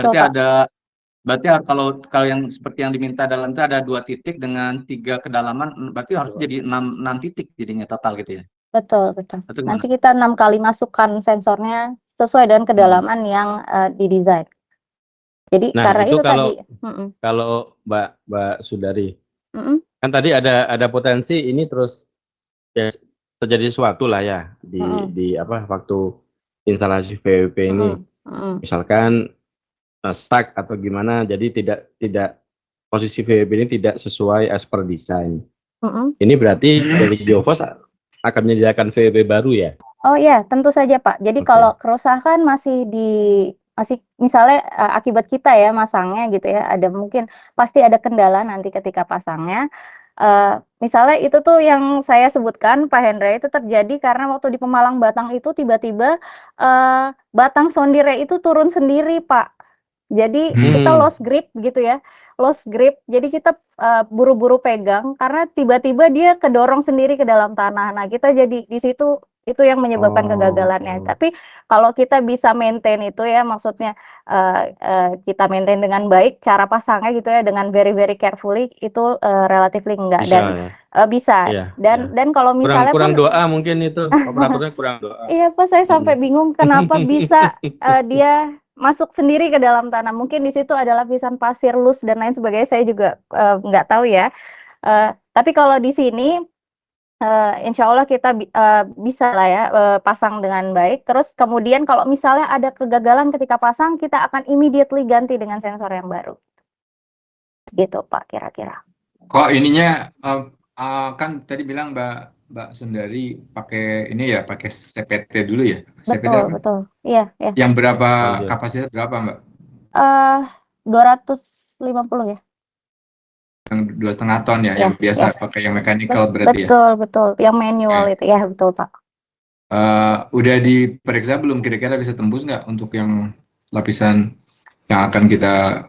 Betul, Berarti Pak. kalau yang seperti yang diminta dalam itu ada 2 titik dengan 3 kedalaman, berarti harus jadi 6 titik jadinya total gitu ya? Betul, betul. Atau gimana? Nanti kita 6 kali masukkan sensornya sesuai dengan kedalaman yang didesain. Jadi Nah, karena itu itu tadi. kalau Mbak Sundari, Mm-mm. kan tadi ada potensi ini terus ya, terjadi sesuatu lah ya di waktu instalasi VWP ini, misalkan stuck atau gimana, jadi tidak posisi VWP ini tidak sesuai as per desain. Ini berarti dari Geofos akan menyediakan VWP baru ya? Oh iya, tentu saja Pak. Jadi kalau kerusakan masih misalnya akibat kita ya masangnya gitu ya, ada mungkin pasti ada kendala nanti ketika pasangnya. Misalnya itu tuh yang saya sebutkan Pak Hendra, itu terjadi karena waktu di Pemalang Batang itu tiba-tiba batang sondire itu turun sendiri Pak. Jadi kita lost grip gitu ya, lost grip. Jadi kita buru-buru pegang karena tiba-tiba dia kedorong sendiri ke dalam tanah. Nah kita jadi di situ itu yang menyebabkan kegagalannya. Tapi kalau kita bisa maintain itu ya, maksudnya kita maintain dengan baik cara pasangnya gitu ya, dengan very very carefully, itu relatively enggak Bisa, dan ya? bisa. Iya, Dan kalau misalnya kurang pun doa mungkin itu operatornya kurang doa. iya Pak, saya sampai bingung kenapa bisa dia masuk sendiri ke dalam tanah. Mungkin di situ ada lapisan pasir loose dan lain sebagainya. Saya juga nggak tahu ya. Tapi kalau di sini insya Allah kita bisa lah ya pasang dengan baik. Terus kemudian kalau misalnya ada kegagalan ketika pasang, kita akan immediately ganti dengan sensor yang baru. Gitu Pak, kira-kira. Kok ininya kan tadi bilang Mbak Sundari pakai ini ya, pakai CPT dulu ya? CPT Betul, apa? betul. Iya, iya. Yang berapa kapasitas berapa Mbak? 250 ya. Yang 2,5 ton ya, yang biasa pakai yang mechanical berarti betul, ya? Betul, yang manual itu ya, betul Pak. Udah diperiksa belum, kira-kira bisa tembus nggak untuk yang lapisan yang akan kita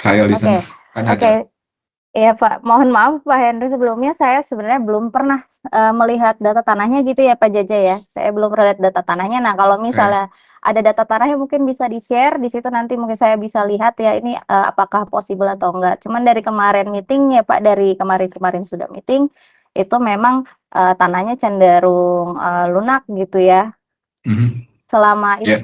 trial di sana? Oke. Iya Pak, mohon maaf Pak Henry, sebelumnya saya sebenarnya belum pernah melihat data tanahnya gitu ya Pak Jaja ya. Saya belum pernah lihat data tanahnya. Nah kalau misalnya ada data tanahnya mungkin bisa di-share di situ, nanti mungkin saya bisa lihat ya ini apakah possible atau enggak. Cuman dari kemarin meeting ya Pak, dari kemarin sudah meeting, itu memang tanahnya cenderung lunak gitu ya. Selama itu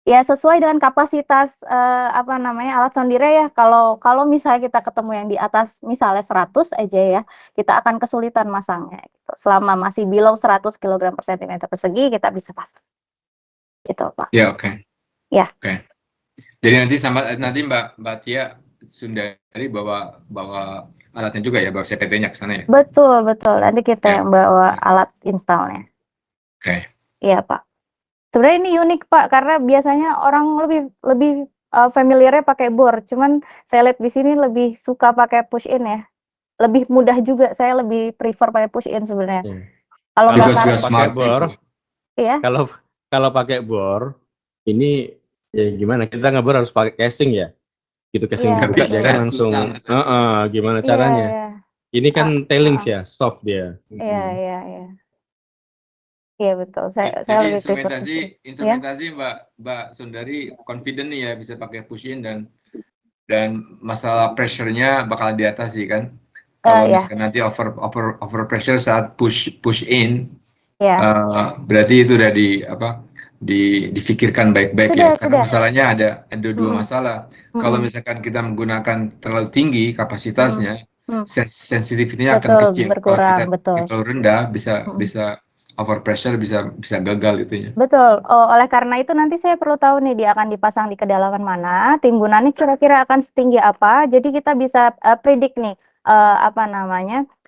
ya sesuai dengan kapasitas alat sondire ya. Kalau misalnya kita ketemu yang di atas misalnya 100 aja ya, kita akan kesulitan masangnya gitu. Selama masih below 100 kg per cm persegi, kita bisa pasang. Gitu Pak. Ya, oke. Ya. Oke. Jadi nanti Mbak Tia Sundari bawa alatnya juga ya, bawa CPT-nya ke sana ya? Betul. Nanti kita yang bawa alat installnya. Oke. Iya Pak. Sebenarnya ini unik Pak, karena biasanya orang lebih familiarnya pakai bor. Cuman saya lihat di sini lebih suka pakai push in ya. Lebih mudah juga, saya lebih prefer pakai push in sebenarnya. Kalau pakai bor, iya. Kalau pakai bor, ini ya gimana? Kita ngebor harus pakai casing ya. Gitu casing buka dia kan langsung. Gimana caranya? Ini kan tailings ya, soft dia. Iya. Iya betul. Saya lebih prefer instrumentasi Mbak Sundari confident nih ya bisa pakai push in dan masalah pressure-nya bakal diatasi kan. Kalau misalkan nanti over pressure saat push in, berarti itu udah difikirkan baik-baik ya. Karena masalahnya ada dua masalah. Kalau misalkan kita menggunakan terlalu tinggi kapasitasnya, sensitivity-nya akan kecil. Berkurang, kalau kita terlalu rendah bisa over pressure, bisa gagal itunya. Betul. Oleh karena itu nanti saya perlu tahu nih dia akan dipasang di kedalaman mana, timbunannya kira-kira akan setinggi apa. Jadi kita bisa predict nih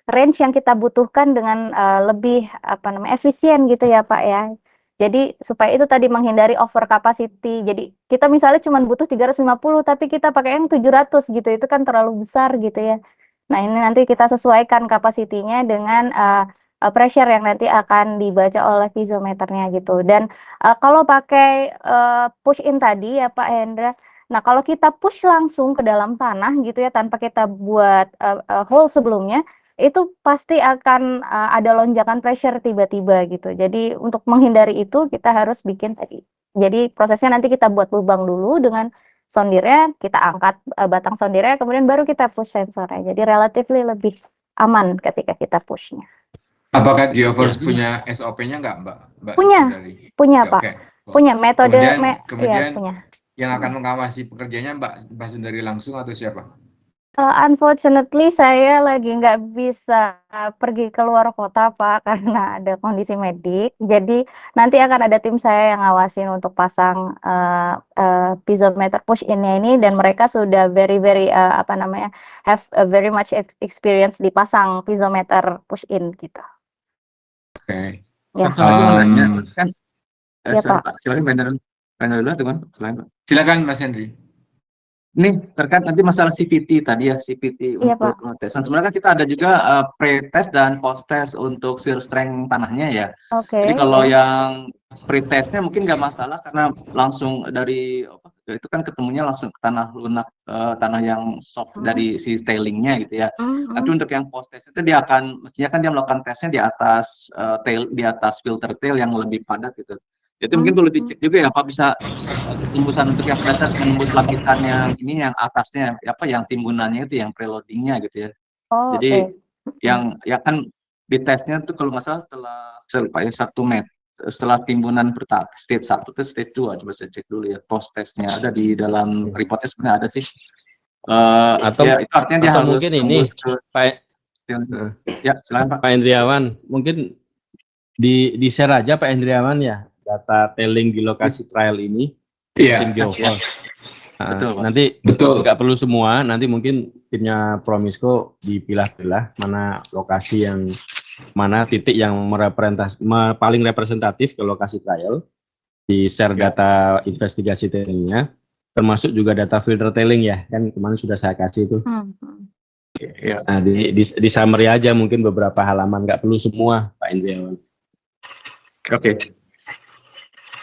range yang kita butuhkan dengan lebih efisien gitu ya Pak ya. Jadi supaya itu tadi menghindari over capacity. Jadi kita misalnya cuma butuh 350 tapi kita pakai yang 700 gitu. Itu kan terlalu besar gitu ya. Nah, ini nanti kita sesuaikan kapasitinya dengan pressure yang nanti akan dibaca oleh piezometernya gitu. Dan kalau pakai push in tadi ya Pak Hendra, nah kalau kita push langsung ke dalam tanah gitu ya tanpa kita buat hole sebelumnya, itu pasti akan ada lonjakan pressure tiba-tiba gitu. Jadi untuk menghindari itu kita harus bikin tadi Jadi prosesnya nanti kita buat lubang dulu dengan sondirnya, kita angkat batang sondirnya, kemudian baru kita push sensornya. Jadi relatively lebih aman ketika kita pushnya. Apakah Geoforce punya SOP-nya nggak, Mbak Punya, Sundari? punya Ya, Pak. oke. Punya metode, Kemudian ya, punya. yang akan mengawasi pekerjanya Mbak Sundari langsung atau siapa? Unfortunately saya lagi nggak bisa pergi keluar kota Pak karena ada kondisi medik. Jadi nanti akan ada tim saya yang ngawasin untuk pasang piezometer push in-nya ini, dan mereka sudah very have a very much experience dipasang piezometer push in gitu. Oke. Ya. Satu lagi mau nanya kan. Ya, Pak. Silakan Pak dulu teman. Silakan Mas Henry. Ini terkait nanti masalah CVT tadi ya, CVT Iya, untuk Pak. tes. Sebenarnya kan kita ada juga pre-test dan post-test untuk shear strength tanahnya ya. Oke. Jadi kalau yang pre-testnya mungkin nggak masalah karena langsung dari itu kan ketemunya langsung ke tanah lunak, tanah yang soft dari si tailingnya gitu ya. Tapi untuk yang post-test itu mestinya kan dia melakukan tesnya di atas di atas filter tail yang lebih padat gitu. Itu mungkin perlu dicek juga ya, apa bisa tembusan untuk yang pada saat menembus lapisan yang ini, yang atasnya yang timbunannya itu, yang preloadingnya gitu ya. Jadi yang ya kan di tesnya tuh kalau nggak salah setelah 1 meter setelah timbunan stage 1 ke stage 2, coba saya cek dulu ya, post testnya ada di dalam reportnya sebenarnya ada sih. Atau ya, itu artinya dia harus mungkin ini Pak, ya silakan Pak. Pak Hendriawan, mungkin di share aja Pak Hendriawan ya data tailing di lokasi trial ini. Iya. Tim Geoforce. Betul, Pak. Nanti nggak perlu semua, nanti mungkin timnya Promisco dipilah-pilah mana lokasi yang mana titik yang paling representatif ke lokasi trial, di share data investigasi tailingnya, termasuk juga data filter tailing ya, kan kemarin sudah saya kasih itu. Nah, di summary aja mungkin beberapa halaman, nggak perlu semua Pak Indriawan. Oke.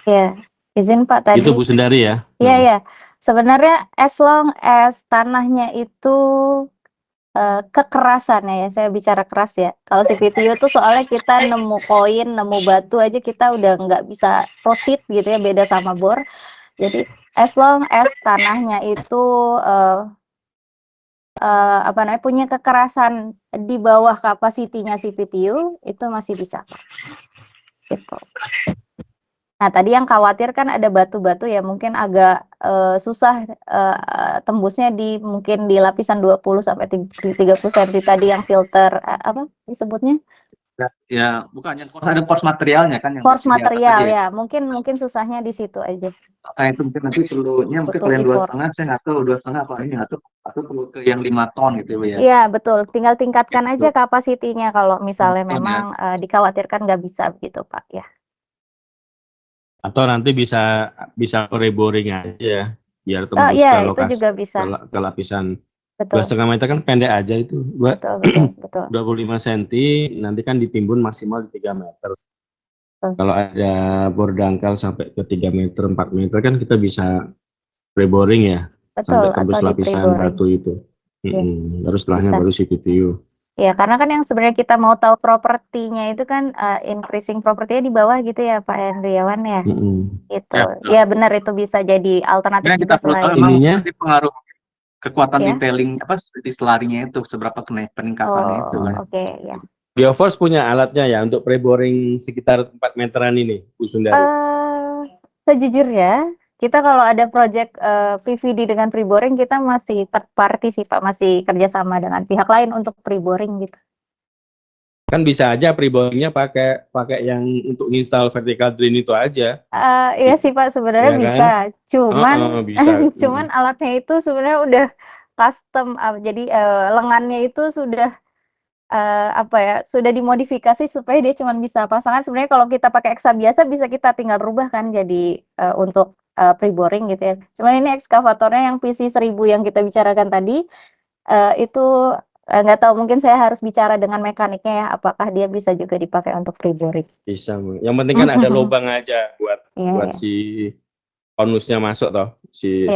Ya, izin Pak tadi. Itu Bu Sundari ya? Iya, ya. Sebenarnya as long as tanahnya itu kekerasannya ya, saya bicara keras ya. Kalau CVTU tuh soalnya kita nemu koin, nemu batu aja kita udah nggak bisa proceed gitu ya, beda sama bor. Jadi as long as tanahnya itu punya kekerasan di bawah kapasitinya CVTU, itu masih bisa. Gitu. Nah, tadi yang khawatir kan ada batu-batu ya, mungkin agak susah tembusnya mungkin di lapisan 20 sampai 30 cm tadi yang filter apa disebutnya? Ya, bukan yang ada course materialnya kan yang course material ya. Mungkin susahnya di situ aja. Nah, itu mungkin nanti perlunya mungkin kalau yang 2,5 saya nggak tahu 2,5 apa ini atau perlu ke yang 5 ton gitu ya. Iya, betul. Tinggal tingkatkan aja kapasitinya kalau misalnya memang dikhawatirkan nggak bisa begitu, Pak ya. Atau nanti bisa reboring aja biar tembus ke lokasi, itu juga bisa. Ke lapisan 2,5 Betul. meter kan pendek aja itu. Betul. 25 cm nanti kan ditimbun maksimal di 3 meter. Kalau ada bor dangkal sampai ke 3 meter, 4 meter kan kita bisa reboring ya. Betul, sampai tembus lapisan batu itu. Baru setelahnya baru CVTU. Ya, karena kan yang sebenarnya kita mau tahu propertinya itu kan increasing propertinya di bawah gitu ya Pak Hendriawan ya. Gitu. Ya benar, itu bisa jadi alternatif kita juga perlu tahu ininya pengaruh kekuatan detailing di selarinya itu seberapa peningkatannya itu kan. Oke, ya. Geoforce punya alatnya ya untuk pre-boring sekitar 4 meteran ini, Bu Sundari? Sejujurnya kita kalau ada project PVD dengan pre-boring, kita masih third party sih Pak, masih kerjasama dengan pihak lain untuk pre-boring gitu. Kan bisa aja pre-boringnya pakai yang untuk install vertical drain itu aja. Iya sih Pak, sebenarnya ya bisa. Kan? Cuman bisa. cuman alatnya itu sebenarnya udah custom, jadi lengannya itu sudah sudah dimodifikasi supaya dia cuma bisa pasangan. Sebenarnya kalau kita pakai eksa biasa bisa kita tinggal rubah kan jadi untuk pre-boring gitu ya. Cuman ini ekskavatornya yang PC1000 yang kita bicarakan tadi itu nggak tahu, mungkin saya harus bicara dengan mekaniknya ya, apakah dia bisa juga dipakai untuk pre-boring. Bisa. Yang penting kan ada lubang aja buat si konusnya masuk toh, si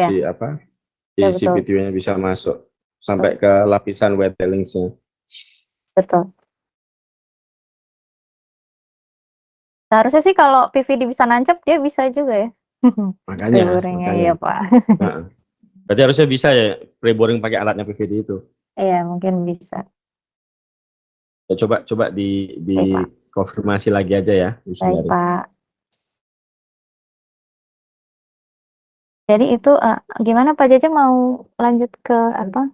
CVT-nya bisa masuk sampai ke lapisan wet tailings-nya. Betul. Seharusnya sih kalau PVD bisa nancep, dia bisa juga ya. Makanya, ya Pak. Nah, berarti harusnya bisa ya pre-boring pakai alatnya PVD itu. Iya, mungkin bisa. Ya, coba di konfirmasi lagi aja ya. Baik Pak. Jadi itu gimana Pak Jaja, mau lanjut ke apa?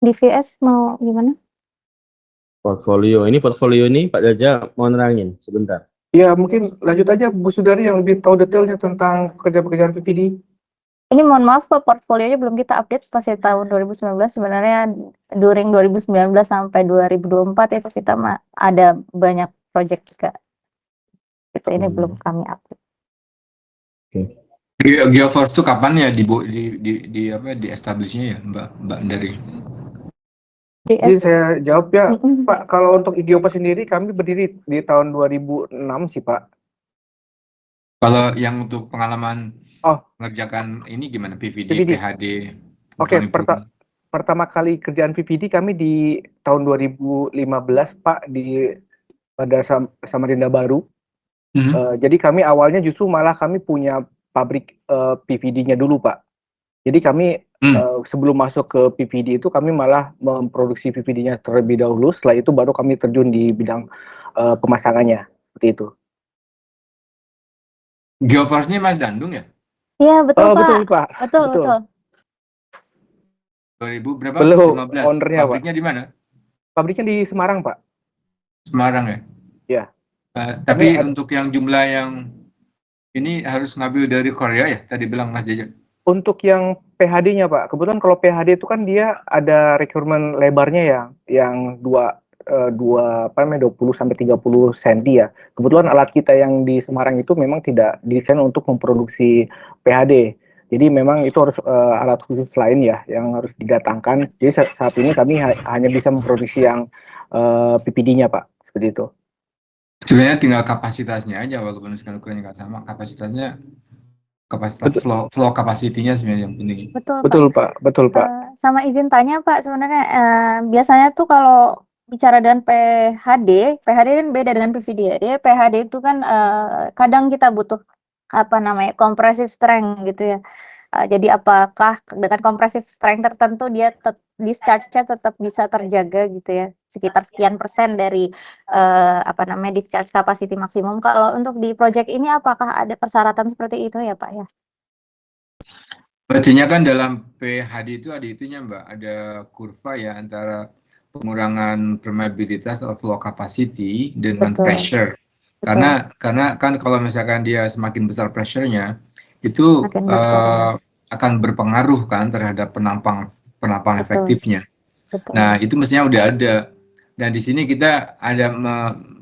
DVS mau gimana? Portfolio ini Pak Jaja mau nerangin sebentar. Ya, mungkin lanjut aja Bu Sundari yang lebih tahu detailnya tentang pekerjaan-pekerjaan PVD. Ini mohon maaf Pak, portfolionya belum kita update masih tahun 2019. Sebenarnya during 2019 sampai 2024 itu kita ada banyak project juga. Ini belum kami update. Geoforce itu kapan ya di establishnya ya Mbak Dari? Jadi saya jawab ya, Pak, kalau untuk Geoforce sendiri kami berdiri di tahun 2006 sih Pak. Kalau yang untuk pengalaman mengerjakan ini gimana, PVD. PHD? Oke, pertama kali kerjaan PVD kami di tahun 2015 Pak, pada Samarinda Baru. Jadi kami awalnya justru malah kami punya pabrik PVD-nya dulu Pak. Jadi kami sebelum masuk ke PVD itu kami malah memproduksi PVD-nya terlebih dahulu. Setelah itu baru kami terjun di bidang pemasangannya, seperti itu. Geoforce-nya Mas Dandung ya? Iya betul Pak. Betul Pak. Betul. 2000 berapa? Belum, 15. ownernya Pabriknya di mana? Pabriknya di Semarang Pak. Semarang ya? Ya. Tapi untuk yang jumlah yang ini harus ngambil dari Korea ya? Tadi bilang Mas Jaja. Untuk yang PHD-nya Pak, kebetulan kalau PHD itu kan dia ada requirement lebarnya ya, yang 20 sampai 30 cm ya. Kebetulan alat kita yang di Semarang itu memang tidak didesain untuk memproduksi PHD. Jadi memang itu harus alat khusus lain ya yang harus didatangkan. Jadi saat ini kami hanya bisa memproduksi yang PPD-nya Pak, seperti itu. Sebenarnya tinggal kapasitasnya aja, walaupun sekarang ukurannya nggak sama, kapasitas flow capacity-nya sebenarnya yang penting. Betul Pak. Sama izin tanya Pak, sebenarnya biasanya tuh kalau bicara dengan PHD kan beda dengan PVD ya. Dia PHD itu kan kadang kita butuh compressive strength gitu ya. Jadi apakah dengan compressive strength tertentu dia discharge-nya tetap bisa terjaga gitu ya, sekitar sekian persen dari discharge capacity maksimum. Kalau untuk di project ini apakah ada persyaratan seperti itu ya Pak ya? Artinya kan dalam PHD itu ada itunya Mbak, ada kurva ya antara pengurangan permeabilitas atau flow capacity dengan pressure. Karena kan kalau misalkan dia semakin besar pressure-nya, itu akan berpengaruh kan terhadap penampang efektifnya. Nah, itu mestinya udah ada. Dan di sini kita ada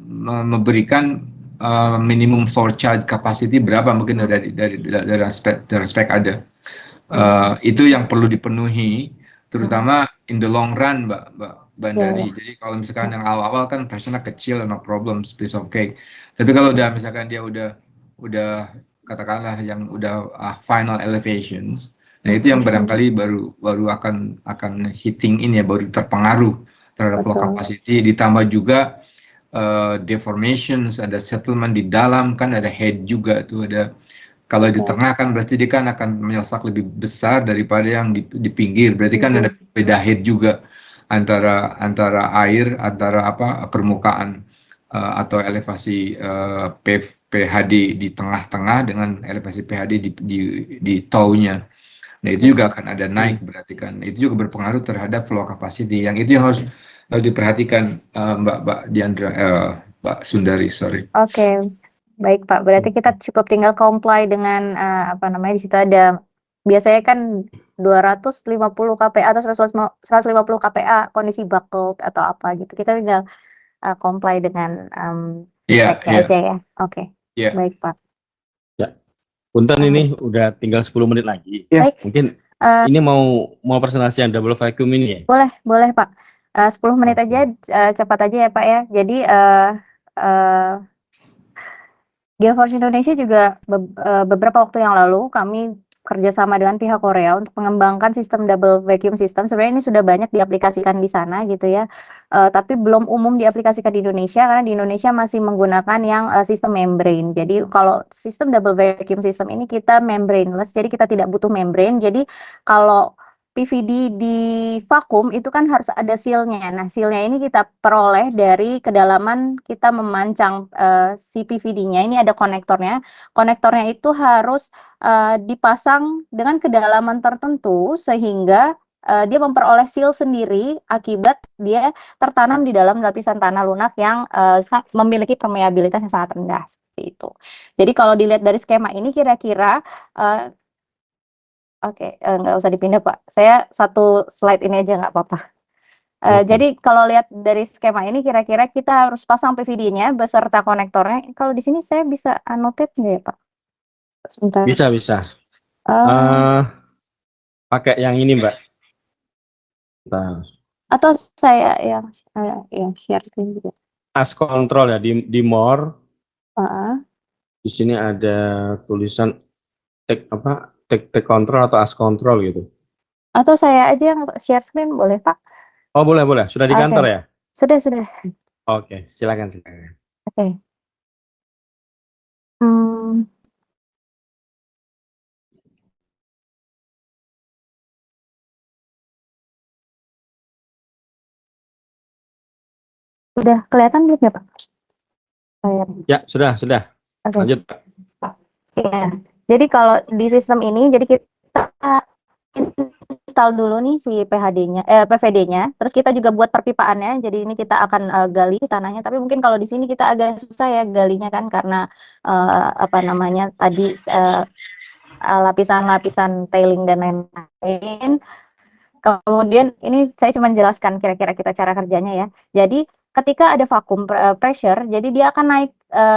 memberikan minimum flow charge capacity berapa, mungkin dari spek ada. Itu yang perlu dipenuhi, terutama in the long run, Mbak Bandari. Jadi kalau misalkan yang awal-awal kan pressure-nya kecil, no problem, piece of cake. Tapi kalau misalkan dia udah katakanlah yang udah final elevations, nah itu yang barangkali baru akan hitting in ya, baru terpengaruh terhadap flow capacity. Ditambah juga deformations, ada settlement di dalam, kan ada head juga tuh, ada. Kalau di tengah kan berarti dia kan akan menyesak lebih besar daripada yang di pinggir. Berarti kan ada beda head juga antara air, antara permukaan atau elevasi PHD di tengah-tengah dengan elevasi PHD di toe-nya. Nah, itu juga akan ada naik, berarti kan. Itu juga berpengaruh terhadap flow capacity. Yang itu yang harus diperhatikan Mbak Diandra, Mbak Sundari, sorry. Oke. Baik Pak, berarti kita cukup tinggal comply dengan di situ ada biasanya kan 250 kPa atau 150 kPa kondisi buckled atau apa gitu. Kita tinggal comply dengan speknya aja ya. Oke. Baik Pak. Ya. Punten ini udah tinggal 10 menit lagi. Baik. Mungkin ini mau presentasi yang double vacuum ini ya? Boleh Pak. 10 menit aja, cepat aja ya Pak ya. Jadi Geoforce Indonesia juga beberapa waktu yang lalu kami kerjasama dengan pihak Korea untuk mengembangkan sistem double vacuum system. Sebenarnya ini sudah banyak diaplikasikan di sana gitu ya, tapi belum umum diaplikasikan di Indonesia karena di Indonesia masih menggunakan yang sistem membrane. Jadi kalau sistem double vacuum system ini kita membraneless, jadi kita tidak butuh membrane. Jadi kalau PVD di vakum itu kan harus ada sealnya. Nah, sealnya ini kita peroleh dari kedalaman kita memancang si PVD-nya. Ini ada konektornya. Konektornya itu harus dipasang dengan kedalaman tertentu sehingga dia memperoleh seal sendiri akibat dia tertanam di dalam lapisan tanah lunak yang memiliki permeabilitas yang sangat rendah seperti itu. Jadi kalau dilihat dari skema ini kira-kira Oke, nggak usah dipindah Pak. Saya satu slide ini aja nggak apa-apa. Jadi kalau lihat dari skema ini kira-kira kita harus pasang PVD-nya beserta konektornya. Kalau di sini saya bisa annotate nggak ya Pak? Sebentar. Bisa. Pakai yang ini Mbak. Nah. Atau saya yang share screen juga. As control ya di more. Di sini ada tulisan take control atau as control gitu. Atau saya aja yang share screen boleh Pak? Oh boleh. Sudah di kantor ya? Sudah. Oke, silakan. Oke. Sudah kelihatan belum ya Pak? Ya, sudah. Okay. Lanjut Pak. Ya. Jadi kalau di sistem ini, jadi kita install dulu nih si PVD-nya, terus kita juga buat perpipaannya. Jadi ini kita akan gali tanahnya. Tapi mungkin kalau di sini kita agak susah ya galinya kan karena tadi lapisan-lapisan tailing dan lain-lain. Kemudian ini saya cuma jelaskan kira-kira kita cara kerjanya ya. Jadi ketika ada vacuum pressure, jadi dia akan naik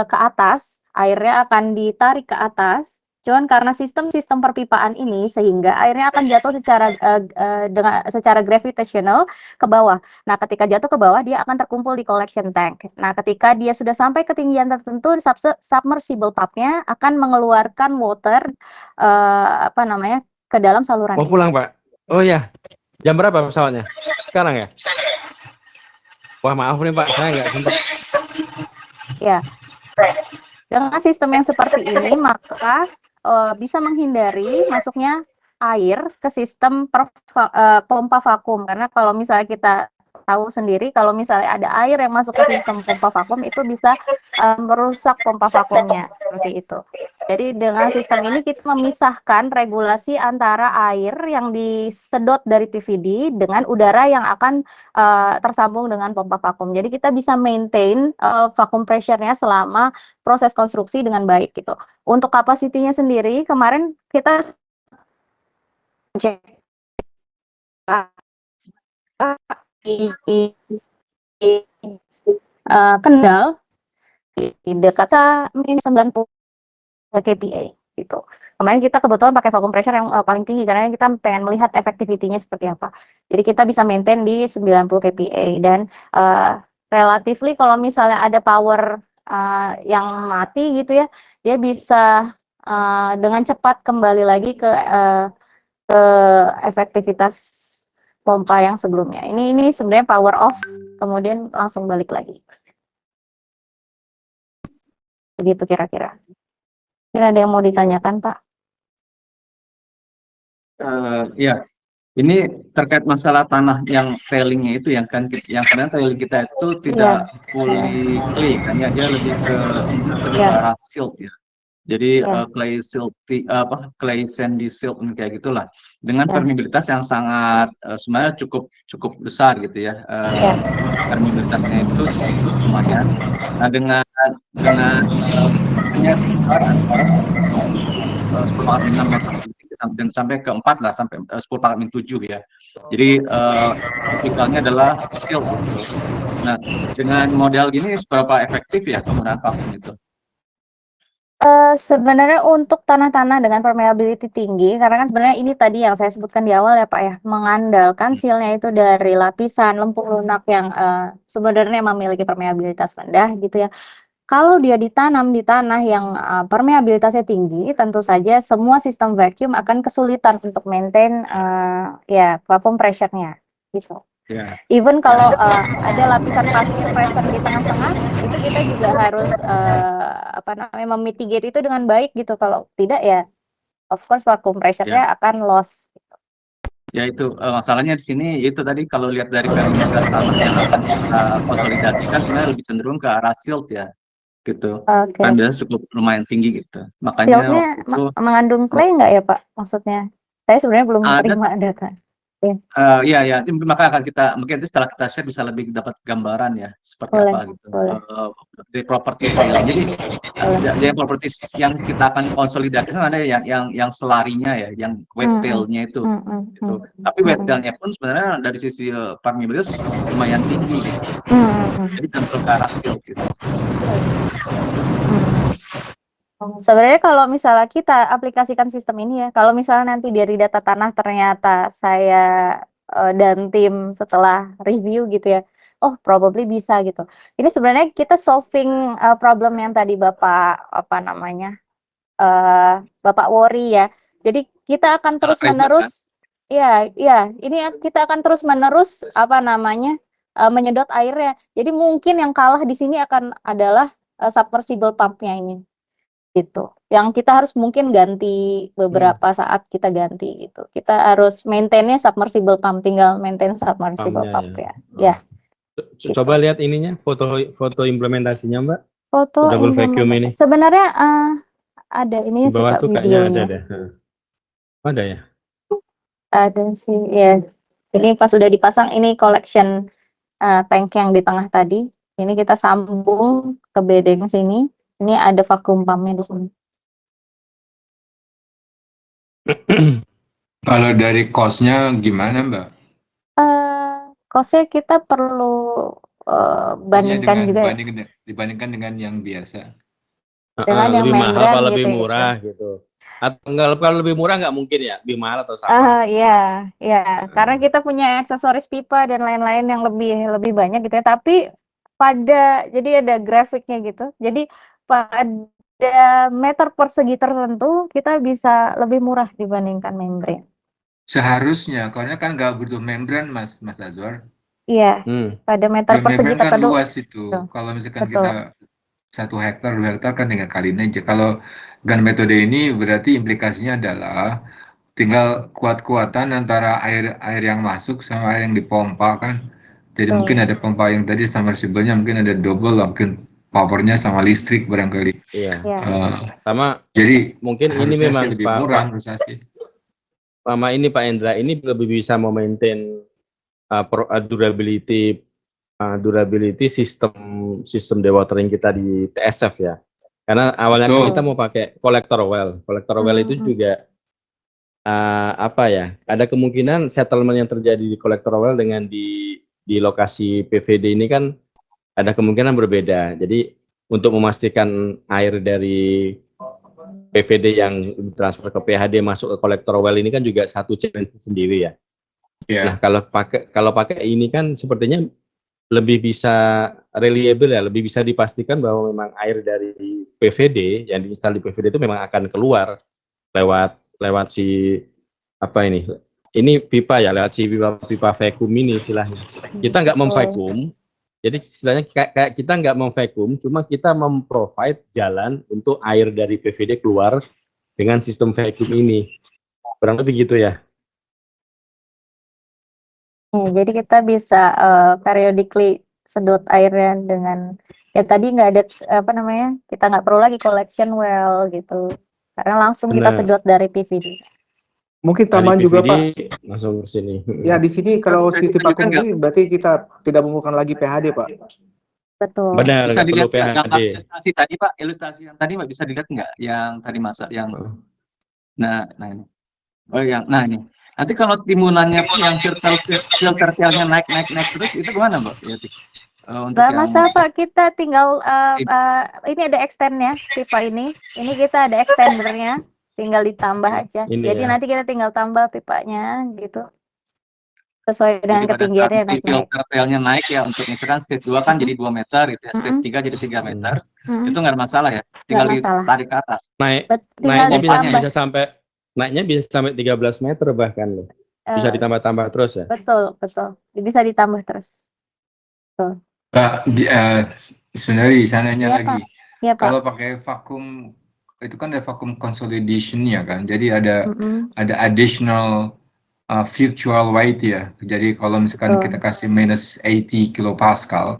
ke atas, airnya akan ditarik ke atas. Cuman karena sistem perpipaan ini sehingga airnya akan jatuh secara gravitational ke bawah. Nah, ketika jatuh ke bawah dia akan terkumpul di collection tank. Nah, ketika dia sudah sampai ketinggian tertentu, submersible pump-nya akan mengeluarkan water ke dalam saluran. Mau pulang, Pak? Oh ya. Jam berapa pesawatnya? Sekarang ya? Wah, maaf nih Pak, saya nggak sempat. Ya. Dengan sistem yang seperti ini, maka bisa menghindari masuknya air ke sistem pompa vakum. Karena kalau misalnya kita tahu sendiri, kalau misalnya ada air yang masuk ke sistem pompa vakum, itu bisa merusak pompa vakumnya, seperti itu. Jadi dengan sistem ini kita memisahkan regulasi antara air yang disedot dari PVD dengan udara yang akan tersambung dengan pompa vakum. Jadi kita bisa maintain vacuum pressure-nya selama proses konstruksi dengan baik gitu. Untuk kapasitinya sendiri kemarin kita cek Kendal di dekat minus 90 kPa gitu. Kemarin kita kebetulan pakai vacuum pressure yang paling tinggi karena kita pengen melihat efektivitinya seperti apa. Jadi kita bisa maintain di 90 kPa dan relatively kalau misalnya ada power yang mati gitu ya, dia bisa dengan cepat kembali lagi ke efektivitas pompa yang sebelumnya. Ini sebenarnya power off, kemudian langsung balik lagi. Begitu kira-kira. Kira ada yang mau ditanyakan, Pak? Ya, ini terkait masalah tanah yang tailingnya itu yang kadang tailing kita itu tidak fully clay kan ya, dia lebih ke arah silt ya. Jadi clay sandy silt kayak gitulah dengan permeabilitas yang sangat sebenarnya cukup besar gitu ya. Permeabilitasnya itu lumayan. Nah dengan hanya sekitar antara 10 dan sampai ke 4 lah, sampai 10/7 ya. Jadi tipikalnya adalah silt. Nah dengan model gini seberapa efektif ya penggunaan vakum itu? Sebenarnya untuk tanah-tanah dengan permeability tinggi, karena kan sebenarnya ini tadi yang saya sebutkan di awal ya Pak ya, mengandalkan sealnya itu dari lapisan lempung lunak yang sebenarnya memiliki permeabilitas rendah gitu ya. kalau dia ditanam di tanah yang permeabilitasnya tinggi, tentu saja semua sistem vacuum akan kesulitan untuk maintain ya vacuum pressure-nya gitu. Ya. Even kalau ada lapisan passive pressure di tengah-tengah, itu kita juga harus apa namanya memitigate itu dengan baik gitu. Kalau tidak ya, of course vacuum pressure-nya akan loss. Ya itu masalahnya di sini itu tadi kalau lihat dari perimeter tanah yang akan kita konsolidasikan sebenarnya lebih cenderung ke arah silt ya gitu. Kan biasanya cukup lumayan tinggi gitu. Makanya siltnya itu mengandung clay nggak ya Pak? Maksudnya saya sebenarnya belum terima data. Iya ya, maka akan mungkin setelah kita share bisa lebih dapat gambaran ya seperti apa gitu. Dari properti tailing. Jadi properti yang kita akan konsolidasikan ada yang selarinya ya, yang wet tailnya itu. Gitu. Tapi wet tailnya pun sebenarnya dari sisi permeabilitas lumayan tinggi gitu. Jadi cenderung ke arah silt gitu. Sebenarnya kalau misalnya kita aplikasikan sistem ini ya, kalau misalnya nanti dari data tanah ternyata saya dan tim setelah review gitu ya, oh probably bisa gitu. Ini sebenarnya kita solving problem yang tadi Bapak apa namanya Bapak worry ya. Jadi kita akan terus menerus, ya ini kita akan terus menerus apa namanya menyedot airnya. Jadi mungkin yang kalah di sini akan adalah submersible pumpnya ini. Gitu. Yang kita harus mungkin ganti beberapa saat kita ganti gitu. Kita harus maintainnya submersible pump, tinggal maintain submersible pump ya. Ya. Coba lihat ininya, foto implementasinya Mbak. Foto double vacuum ini. Sebenarnya ada ini sih Pak videonya. Ada ya? Ada sih ya. Ini pas sudah dipasang ini collection tank yang di tengah tadi. Ini kita sambung ke bedeng sini. Ini ada vacuum pumpnya di sini. Kalau dari cost-nya gimana Mbak? Cost-nya kita perlu bandingkan juga dibandingkan dengan yang biasa. Dengan yang lebih membran mahal, gitu, lebih murah gitu. Atau kalau lebih murah nggak mungkin ya, lebih mahal atau sama? Iya. Karena kita punya aksesoris pipa dan lain-lain yang lebih banyak gitu ya. Tapi jadi ada grafiknya gitu. Jadi pada meter persegi tertentu kita bisa lebih murah dibandingkan membran. Seharusnya, karena kan nggak butuh membran Mas Azwar. Iya. Pada meter persegi tertentu. Kan luas itu. Kalau misalkan kita 1 hektar, 2 hektar kan tinggal kaliin aja. Kalau dengan metode ini berarti implikasinya adalah tinggal kuat-kuatan antara air yang masuk sama air yang dipompa kan. Jadi mungkin ada pompa yang tadi submersible-nya mungkin ada double lah, mungkin powernya sama listrik barangkali. Iya. Sama jadi mungkin ini memang lebih murah menurut saya sih. Sama ini Pak Endra ini lebih bisa memaintain durability sistem dewatering kita di TSF ya. Karena awalnya kita mau pakai collector well. Collector well itu juga ada kemungkinan settlement yang terjadi di collector well dengan di lokasi PVD ini kan ada kemungkinan berbeda. Jadi untuk memastikan air dari PVD yang transfer ke PHD masuk ke collector well ini kan juga satu challenge sendiri ya. Nah kalau pakai ini kan sepertinya lebih bisa reliable ya, lebih bisa dipastikan bahwa memang air dari PVD yang diinstal di PVD itu memang akan keluar lewat si ini pipa ya, lewat si pipa vacuum ini istilahnya. Kita nggak memvacuum, jadi istilahnya kayak kita nggak memvacuum, cuma kita memprovide jalan untuk air dari PVD keluar dengan sistem vacuum ini. Kurang lebih gitu ya. Jadi kita bisa periodically sedot airnya dengan tadi nggak ada kita nggak perlu lagi collection well gitu karena langsung kita sedot dari PVD. Mungkin tambahan juga Pak. Langsung ke sini. Ya di sini kalau sistem vacuum ini berarti kita tidak membutuhkan lagi PHD Pak. Betul. Benar. Bisa dilihat ilustrasi tadi Pak, ilustrasi yang tadi Mbak bisa dilihat nggak? Yang tadi masak yang nah ini. Oh yang ini. Nanti kalau timbunannya pun yang filter tailnya naik terus itu gimana Mbak? Nggak masalah Pak, kita tinggal ini ada extendnya pipa ini kita ada extendernya, tinggal ditambah aja. Jadi nanti kita tinggal tambah pipanya gitu. sesuai dengan Jadi pada saat ketinggiannya nanti naik-naik. filter tailnya naik ya, untuk misalkan stage 2 kan jadi 2 meter gitu ya, stage 3 jadi 3 meter, itu nggak ada masalah ya, tinggal masalah. ditarik ke atas. Tinggal Naiknya bisa sampai 13 meter bahkan loh. Bisa ditambah-tambah terus ya. Betul, bisa ditambah terus. Betul. Sebenarnya sananya Iya, lagi. Iya, Pak. Kalau pakai vakum itu kan ada vakum consolidation ya kan. Jadi ada additional virtual weight ya. Jadi kalau misalkan kita kasih minus 80 kilopascal,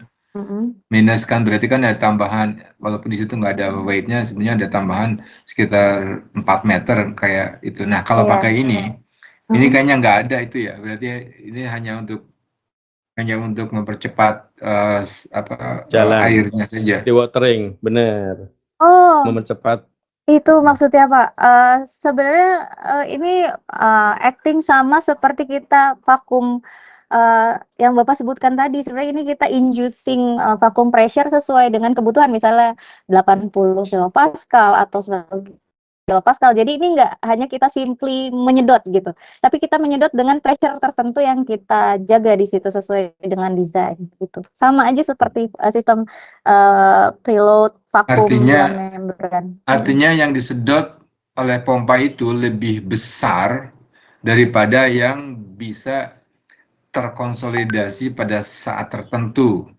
minus kan berarti kan ada tambahan, walaupun di situ nggak ada weightnya, sebenarnya ada tambahan sekitar 4 meter kayak itu. Nah kalau pakai ini kayaknya nggak ada itu ya. Berarti ini hanya untuk mempercepat airnya saja. Dewatering, benar. Mempercepat. Itu maksudnya Pak. Sebenarnya ini acting sama seperti kita vakum yang Bapak sebutkan tadi. Sebenarnya ini kita inducing vacuum pressure sesuai dengan kebutuhan, misalnya 80 kilopascal atau 90 kilopascal. Jadi ini nggak hanya kita simply menyedot gitu, tapi kita menyedot dengan pressure tertentu yang kita jaga di situ sesuai dengan desain gitu. Sama aja seperti sistem preload vakum dalam membran. Artinya yang disedot oleh pompa itu lebih besar daripada yang bisa terkonsolidasi pada saat tertentu,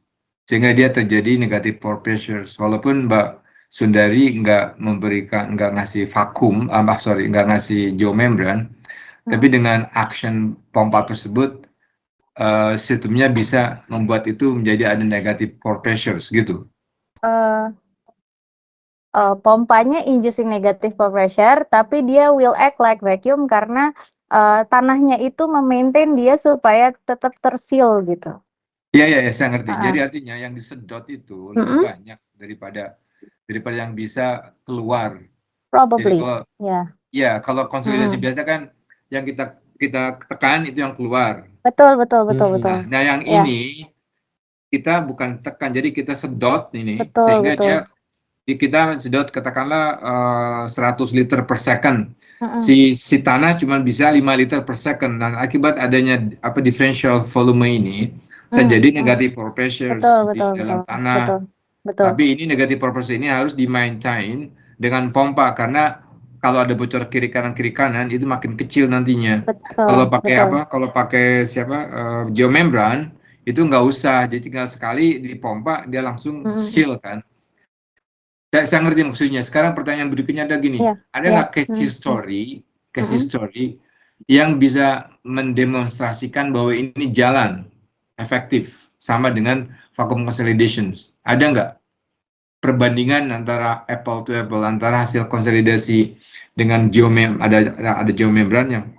sehingga dia terjadi negative pore pressure. Walaupun Mbak Sundari nggak ngasih vakum, nggak ngasih geomembran, tapi dengan action pompa tersebut, sistemnya bisa membuat itu menjadi ada negative pore pressures gitu. Pompanya inducing negative pore pressure, tapi dia will act like vacuum karena tanahnya itu memaintain dia supaya tetap terseal gitu. Iya, saya ngerti. Jadi artinya yang disedot itu lebih banyak daripada yang bisa keluar. Probably. Jadi kalau konsolidasi biasa kan yang kita tekan itu yang keluar. Betul. Nah, yang ini kita bukan tekan, jadi kita sedot ini, sehingga kita sedot katakanlah 100 liter per second. Si tanah cuma bisa 5 liter per second. Dan akibat adanya differential volume ini terjadi negative pore pressure di dalam tanah. Tapi ini negative pore pressure ini harus di-maintain dengan pompa, karena kalau ada bocor kiri kanan itu makin kecil nantinya. Kalau pakai geomembran itu nggak usah, jadi tinggal sekali dipompa dia langsung seal kan. Saya ngerti maksudnya. Sekarang pertanyaan berikutnya ada gini, ada nggak case history yang bisa mendemonstrasikan bahwa ini jalan efektif sama dengan vacuum consolidations? Ada nggak perbandingan antara apple to apple, antara hasil konsolidasi dengan ada geomembran yang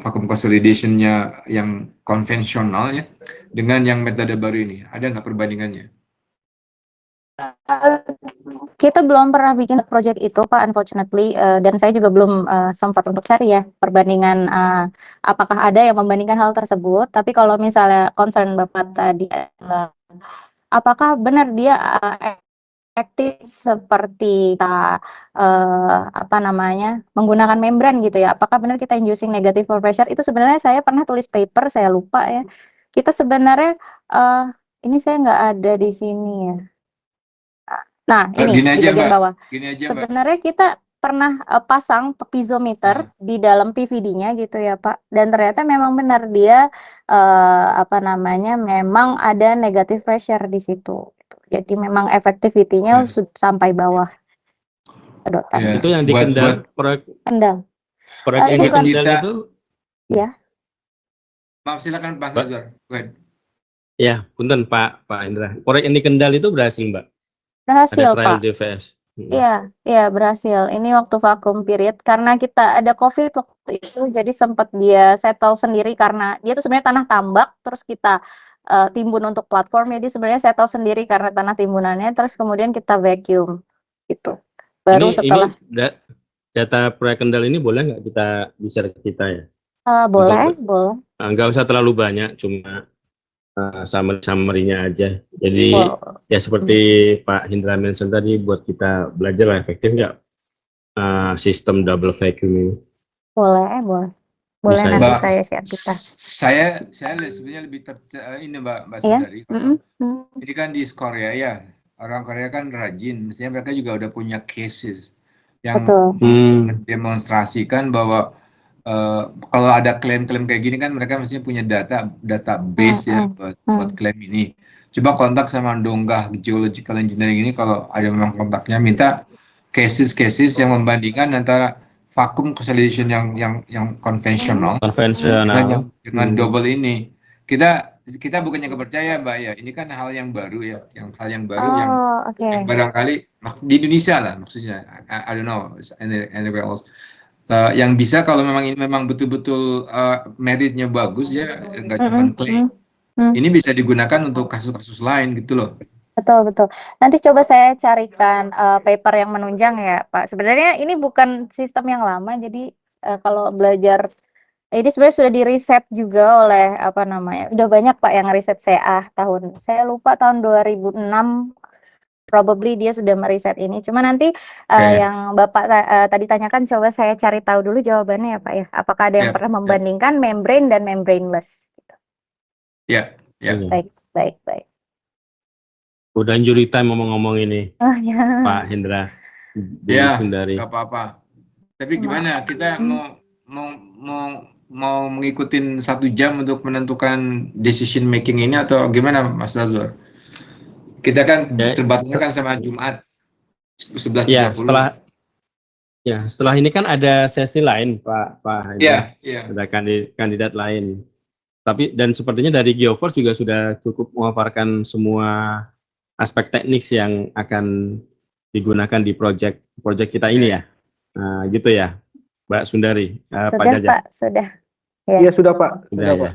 vacuum consolidation-nya yang konvensionalnya dengan yang metode baru ini? Ada nggak perbandingannya? Kita belum pernah bikin project itu Pak, unfortunately, dan saya juga belum sempat untuk cari ya perbandingan apakah ada yang membandingkan hal tersebut. Tapi kalau misalnya concern Bapak tadi adalah apakah benar dia aktif seperti kita menggunakan membran gitu ya? Apakah benar kita inducing negative pore pressure? Itu sebenarnya saya pernah tulis paper, saya lupa ya. Kita sebenarnya ini saya nggak ada di sini ya. Nah, ini di bagian bawah. Sebenarnya kita pernah pasang piezometer di dalam PVD-nya gitu ya Pak. Dan ternyata memang benar dia memang ada negative pressure di situ. Jadi memang efektivitinya sampai bawah. Itu yang di Kendal, proyek yang di Kendal itu. Ya. Maaf, silakan Pak Sazar. Ya, punten Pak Indra. Proyek yang di Kendal itu berhasil, Mbak? Berhasil, Pak. DVS. Iya, berhasil. Ini waktu vakum period, karena kita ada COVID waktu itu, jadi sempat dia settle sendiri karena dia tuh sebenarnya tanah tambak, terus kita timbun untuk platform, jadi sebenarnya settle sendiri karena tanah timbunannya, terus kemudian kita vacuum gitu. Baru setelah data proyek Kendal ini boleh nggak kita share ke kita ya? Boleh. Nggak usah terlalu banyak, cuma summary-nya aja. Jadi ya seperti Pak Hindra mention tadi, buat kita belajar lah efektif nggak sistem double vacuum ini. Boleh. Boleh Bisa ya? nanti Mbak, saya share kita. saya sebenarnya lebih ini Mbak Iya. Sundari. Ini kan di Korea ya, orang Korea kan rajin, mestinya mereka juga udah punya cases yang Betul. mendemonstrasikan bahwa kalau ada klaim-klaim kayak gini kan mereka mestinya punya database ya buat klaim ini. Coba kontak sama Donggah Geological Engineering ini, kalau ada memang kontaknya, minta cases yang membandingkan antara vacuum consolidation yang konvensional dengan double ini. Kita bukannya kepercaya Mbak ya, ini kan hal yang baru ya, yang barangkali di Indonesia lah maksudnya, I don't know anywhere else, yang bisa kalau memang ini memang betul-betul meritnya bagus ya, nggak cuma klaim, ini bisa digunakan untuk kasus-kasus lain gitu loh. Betul. Nanti coba saya carikan paper yang menunjang ya Pak. Sebenarnya ini bukan sistem yang lama, jadi kalau belajar ini sebenarnya sudah di riset juga oleh udah banyak Pak yang riset CA saya lupa tahun 2006 probably dia sudah meriset ini. Cuma nanti yang Bapak tadi tanyakan coba saya cari tahu dulu jawabannya ya Pak ya. Apakah ada yang pernah membandingkan membrane dan membraneless? Ya. Baik. Udah injury time ngomong-ngomong ini, Pak Hendra. Sundari. Nggak apa-apa. Tapi gimana? Kita mau ngikutin 1 jam untuk menentukan decision making ini atau gimana, Mas Azwar? Kita kan terbatasnya kan sama Jumat 11.30. Setelah ini kan ada sesi lain, Pak Hendra. Ada kandidat lain. Dan sepertinya dari Geoforce juga sudah cukup memaparkan semua aspek teknis yang akan digunakan di proyek kita ini ya. Nah, gitu ya, Mbak Sundari. Sudah, Pak Jaja. Pak, sudah. Iya, sudah, Pak. Sudah, Pak.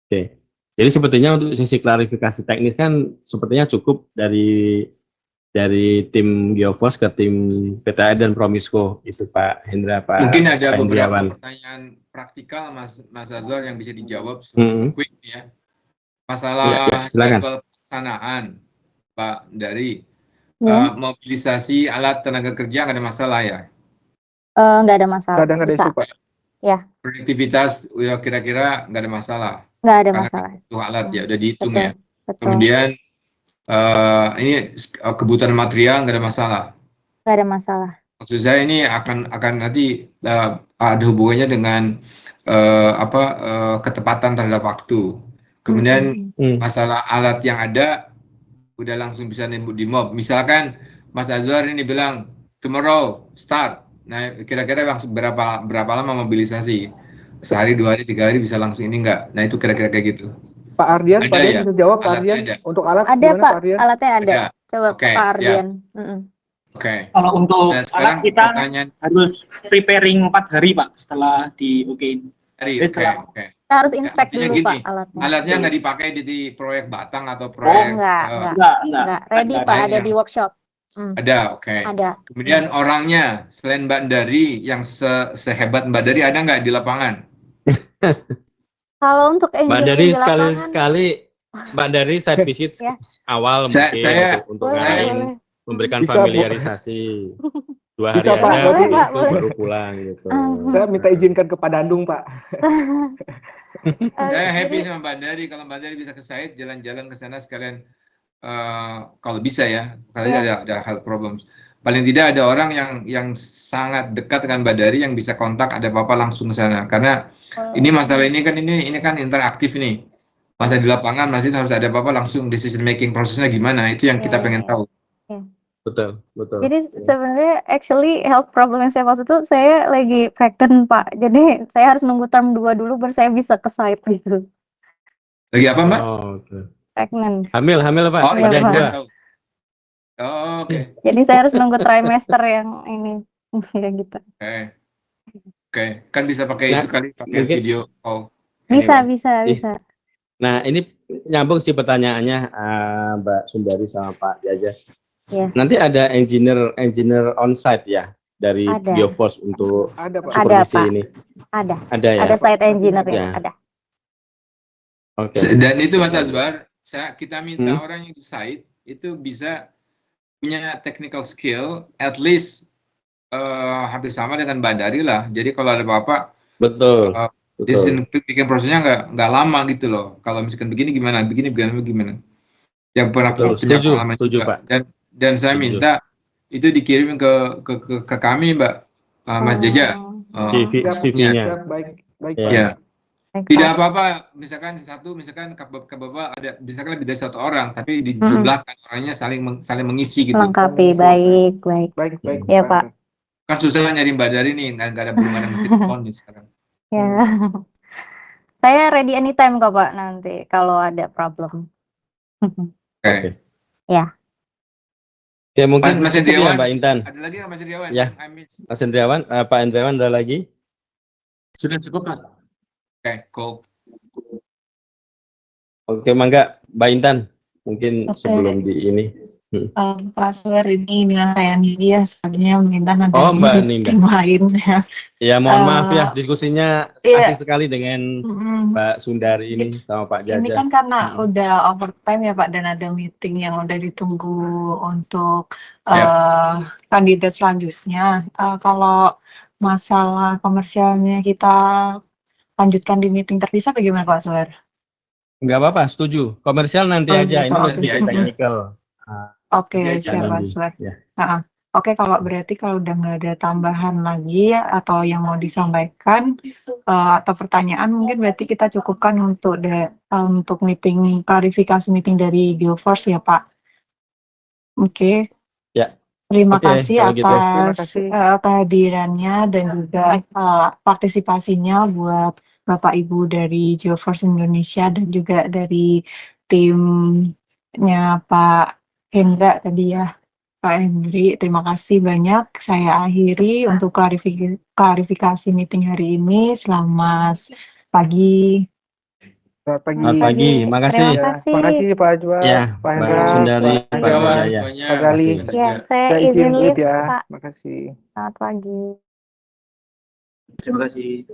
Oke. Jadi sepertinya untuk sesi klarifikasi teknis kan sepertinya cukup dari tim Geoforce ke tim PTAI dan Promisco itu Pak Hendra, Pak. Mungkin ada beberapa pertanyaan praktikal Mas Azwar yang bisa dijawab quick ya. Masalah jadwal pelaksanaan Pak dari mobilisasi alat tenaga kerja nggak ada masalah ya? Nggak ada masalah. Nggak ada isu, Pak. Ya. Produktivitas ya kira-kira nggak ada masalah. Nggak ada masalah. Itu alat ya udah dihitung betul, ya. Betul. Kemudian ini kebutuhan material nggak ada masalah. Nggak ada masalah. Maksud saya ini akan nanti ada hubungannya dengan ketepatan terhadap waktu. Kemudian masalah alat yang ada udah langsung bisa di mob. Misalkan Mas Azwar ini bilang tomorrow start. Nah, kira-kira langsung berapa lama mobilisasi? Sehari, 2 hari, 3 hari bisa langsung ini enggak? Nah, itu kira-kira kayak gitu. Pak Ardian, bisa jawab Pak Ardian? Untuk alat ada Pak Ardian? Alatnya ada. Coba Pak Ardian. Kalau untuk alat kita harus preparing 4 hari Pak setelah di Oke. Kita harus inspect dulu Pak alatnya. Alatnya nggak dipakai di proyek Batang atau proyek? Enggak. Ready Pak, ada di workshop. Ada, oke. Ada. Kemudian orangnya selain Mbak Dari yang sehebat Mbak Dari ada nggak di lapangan? Kalau untuk Mbak Dari sekali-sekali Mbak Dari site visit awal mungkin untuk memberikan familiarisasi. 2 hari bisa, aja, Pak, itu baru pulang gitu. Saya minta izinkan ke Pak Dandung, Pak. Saya happy sama Mbak Dari, kalau Mbak Dari bisa ke site, jalan-jalan ke sana sekalian, kalau bisa ya, kali ada health problems. Paling tidak ada orang yang sangat dekat dengan Mbak Dari yang bisa kontak, ada apa-apa langsung ke sana. Karena ini masalah ini kan interaktif nih. Masa di lapangan masih harus ada apa-apa langsung decision making prosesnya gimana, itu yang kita pengen tahu. Betul. Jadi sebenarnya actually health problem yang saya waktu itu saya lagi pregnant Pak. Jadi saya harus nunggu term 2 dulu baru saya bisa ke site gitu. Lagi apa Mbak? Pregnant. Hamil Pak. Oh iya Pak. Oke. Jadi saya harus nunggu trimester yang ini gitu. Oke. Kan bisa pakai itu kali, pakai video call. Bisa. Nah ini nyambung sih pertanyaannya Mbak Sundari sama Pak Jaja. Nanti ada engineer on-site ya dari Geoforce untuk supervisi ini. Ada ya. Ada site engineer ya. Ada. Okay. Dan itu Mas Azwar, kita minta orang yang di site itu bisa punya technical skill, at least hampir sama dengan Mbak Dari lah. Jadi kalau ada apa-apa, betul. Decision bikin prosesnya nggak lama gitu loh. Kalau misalkan begini gimana, begini gimana. Yang pernah punya pengalaman juga. Pak. Dan saya minta itu dikirim ke kami, Mbak, Mas Jaja. CV-nya. Baik. Ya. Tidak apa-apa, misalkan ke Bapak ada misalkan lebih dari 1 orang, tapi dijumlahkan orangnya saling mengisi gitu. Lengkapi, baik. Ya, Pak. Kan susah nyari Mbak Dari nih, nggak ada belum ada mesin telepon nih sekarang. Ya. Saya ready anytime kok Pak nanti kalau ada problem. Oke. Ya. Ya mungkin Mas Hendriawan, ya, Mbak Intan. Ada lagi nggak Mas Hendriawan? Ya. Mas Hendriawan, Pak Hendriawan ada lagi? Sudah cukup Pak. Oke, cool. Oke, mangga Mbak Intan. Mungkin sebelum di ini. Pak Suwer ini dengan saya Nidia sebenarnya meminta nanti Mbak Ninda lain ya. Ya mohon maaf ya diskusinya asik sekali dengan Mbak Sundari ini sama Pak Jaja. Ini kan karena udah overtime ya Pak dan ada meeting yang udah ditunggu untuk kandidat selanjutnya. Kalau masalah komersialnya kita lanjutkan di meeting terpisah bagaimana Pak Suwer? Enggak apa-apa, setuju. Komersial nanti aja, ini nanti technical. Oke, siap Mas Suwer. Oke, kalau berarti kalau udah nggak ada tambahan lagi atau yang mau disampaikan atau pertanyaan, mungkin berarti kita cukupkan untuk meeting klarifikasi meeting dari Geoforce ya Pak. Oke. Ya. Terima kasih atas kehadirannya dan juga partisipasinya buat Bapak Ibu dari Geoforce Indonesia dan juga dari timnya Pak Hendra tadi ya. Pak Hendri, terima kasih banyak. Saya akhiri untuk klarifikasi meeting hari ini. Selamat pagi. Selamat pagi. Makasih. Terima kasih. Terima kasih Pak Ajwa, Pak Hendra, Sundari, Pak Jaya. Pak Gali. Ya, saya izin live ya. Pak. Makasih. Selamat pagi. Terima kasih.